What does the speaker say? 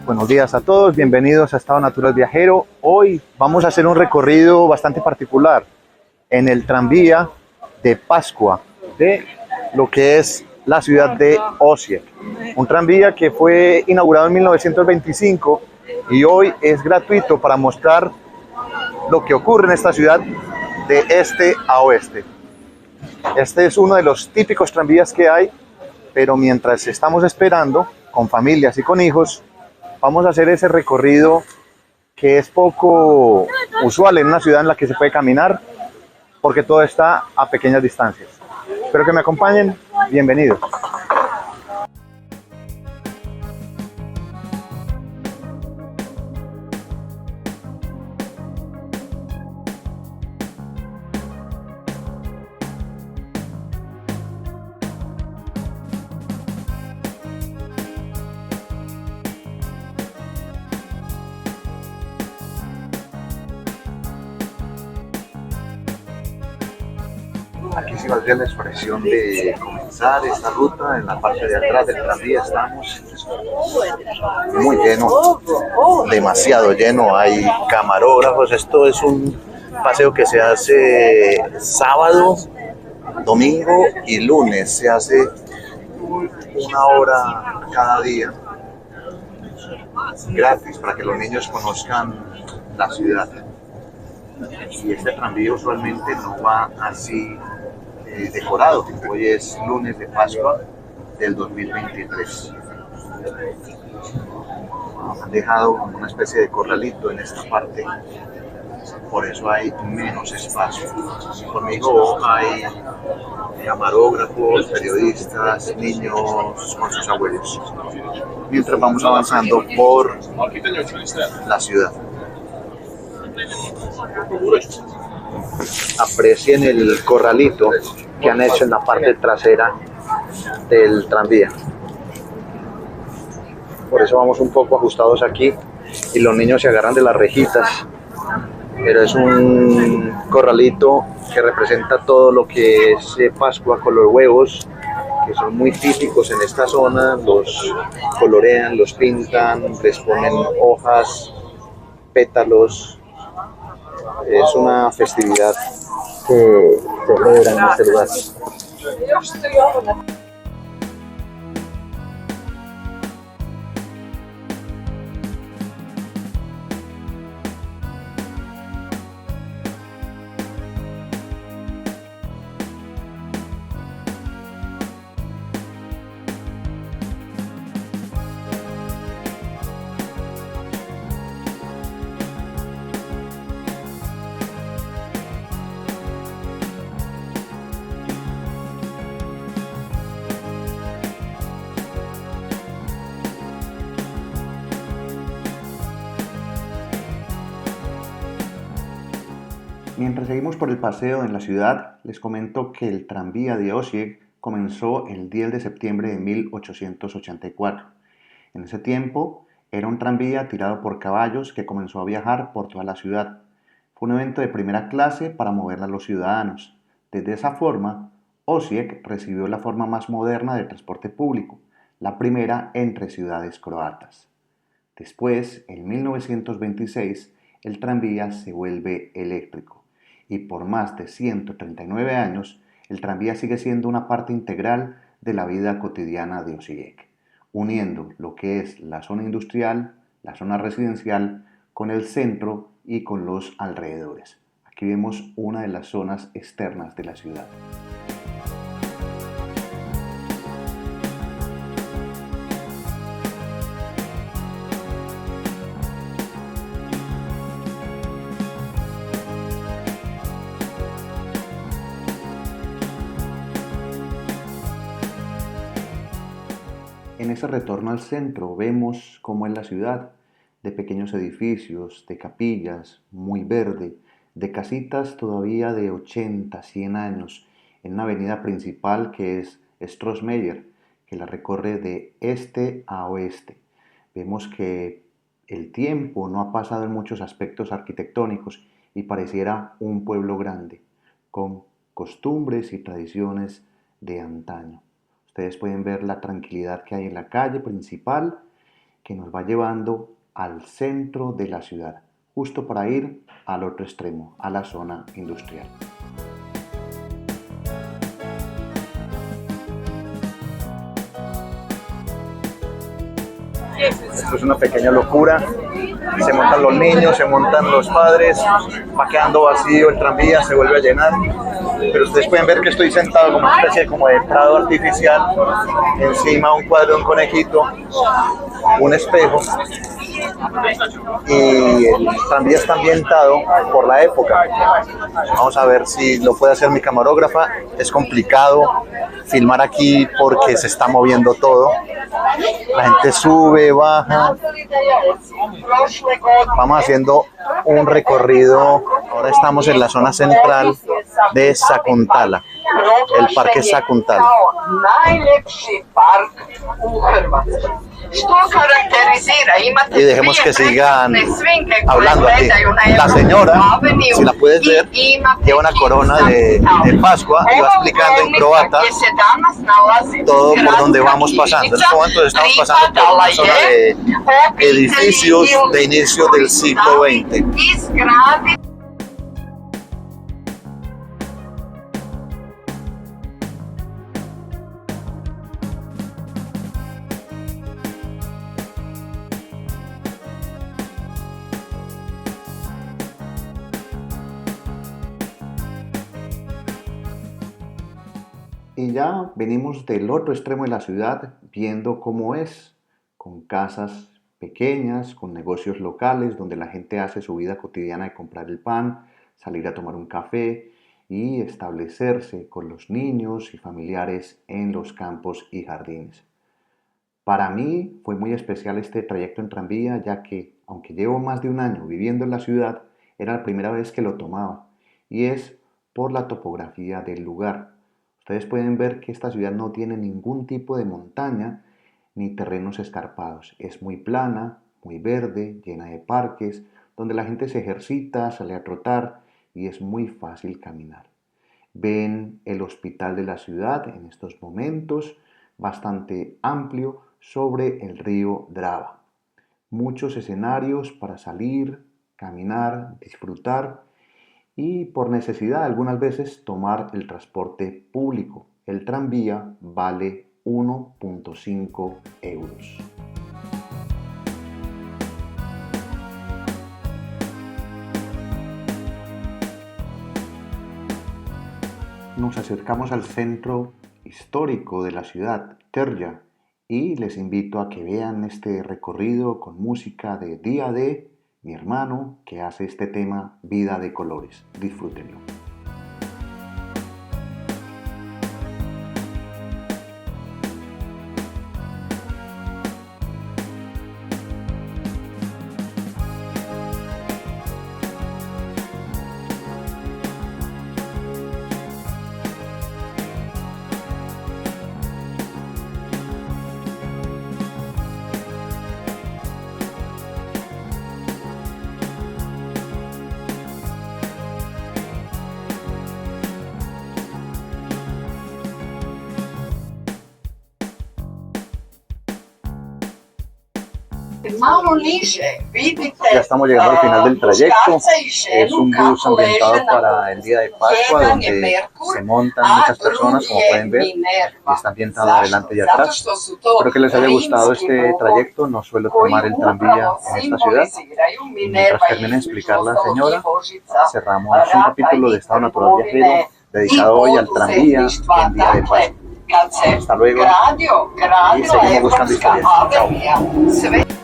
Buenos días a todos, bienvenidos a Estado Natural Viajero. Hoy vamos a hacer un recorrido bastante particular en el tranvía de Pascua de lo que es la ciudad de Osijek. Un tranvía que fue inaugurado en 1925 y hoy es gratuito para mostrar lo que ocurre en esta ciudad de este a oeste. Este es uno de los típicos tranvías que hay, pero mientras estamos esperando, con familias y con hijos, vamos a hacer ese recorrido que es poco usual en una ciudad en la que se puede caminar, porque todo está a pequeñas distancias. Espero que me acompañen, bienvenidos. Aquí sí valdría la expresión de comenzar esta ruta. En la parte de atrás del tranvía estamos muy lleno, demasiado lleno. Hay camarógrafos. Esto es un paseo que se hace sábado, domingo y lunes. Se hace una hora cada día gratis para que los niños conozcan la ciudad. Y este tranvía usualmente no va así decorado. Hoy es lunes de Pascua del 2023. Han dejado como una especie de corralito en esta parte, por eso hay menos espacio. Conmigo hay camarógrafos, periodistas, niños con sus abuelos, mientras vamos avanzando por la ciudad. Aprecien el corralito que han hecho en la parte trasera del tranvía. Por eso vamos un poco ajustados aquí y los niños se agarran de las rejitas, pero es un corralito que representa todo lo que es Pascua, con los huevos que son muy típicos en esta zona. Los colorean, los pintan, les ponen hojas, pétalos. Es una festividad que se celebra en este lugar. Mientras seguimos por el paseo en la ciudad, les comento que el tranvía de Osijek comenzó el 10 de septiembre de 1884. En ese tiempo era un tranvía tirado por caballos que comenzó a viajar por toda la ciudad. Fue un evento de primera clase para mover a los ciudadanos. Desde esa forma, Osijek recibió la forma más moderna de transporte público, la primera entre ciudades croatas. Después, en 1926, el tranvía se vuelve eléctrico y por más de 139 años, el tranvía sigue siendo una parte integral de la vida cotidiana de Osijek, uniendo lo que es la zona industrial, la zona residencial, con el centro y con los alrededores. Aquí vemos una de las zonas externas de la ciudad. En ese retorno al centro vemos cómo es la ciudad, de pequeños edificios, de capillas, muy verde, de casitas todavía de 80, 100 años, en una avenida principal que es Strossmayer, que la recorre de este a oeste. Vemos que el tiempo no ha pasado en muchos aspectos arquitectónicos y pareciera un pueblo grande, con costumbres y tradiciones de antaño. Ustedes pueden ver la tranquilidad que hay en la calle principal, que nos va llevando al centro de la ciudad, justo para ir al otro extremo, a la zona industrial. Esto es una pequeña locura. Se montan los niños, se montan los padres, va quedando vacío el tranvía, se vuelve a llenar. Pero ustedes pueden ver que estoy sentado como una especie de prado artificial, encima un cuadro de un conejito, un espejo, y el tranvía está ambientado por la época. Vamos a ver si lo puede hacer mi camarógrafa. Es complicado filmar aquí porque se está moviendo todo. La gente sube, baja. Vamos haciendo un recorrido. Ahora estamos en la zona central de Sakuntala, el parque Sakuntala. Y dejemos que sigan hablando aquí. La señora, si la puedes ver, lleva una corona de Pascua y va explicando en croata todo por donde vamos pasando. En este momento estamos pasando por una zona de edificios de inicio del siglo XX. Y ya venimos del otro extremo de la ciudad viendo cómo es, con casas pequeñas, con negocios locales donde la gente hace su vida cotidiana de comprar el pan, salir a tomar un café y establecerse con los niños y familiares en los campos y jardines. Para mí fue muy especial este trayecto en tranvía, ya que, aunque llevo más de un año viviendo en la ciudad, era la primera vez que lo tomaba, y es por la topografía del lugar. Ustedes pueden ver que esta ciudad no tiene ningún tipo de montaña ni terrenos escarpados. Es muy plana, muy verde, llena de parques, donde la gente se ejercita, sale a trotar y es muy fácil caminar. Ven el hospital de la ciudad en estos momentos, bastante amplio, sobre el río Drava. Muchos escenarios para salir, caminar, disfrutar y por necesidad algunas veces tomar el transporte público. El tranvía vale 1.5 euros. Nos acercamos al centro histórico de la ciudad, Terja, y les invito a que vean este recorrido con música de Día D, mi hermano, que hace este tema Vida de Colores. Disfrútenlo. Ya estamos llegando al final del trayecto. Es un bus ambientado para el día de Pascua, donde se montan muchas personas, como pueden ver, y está ambientado adelante y atrás. Espero que les haya gustado este trayecto. No suelo tomar el tranvía en esta ciudad. Y mientras termine de explicar la señora, cerramos un capítulo de Estado Natural Viajero dedicado hoy al tranvía en día de Pascua. Hasta luego y seguimos buscando historias. Chao.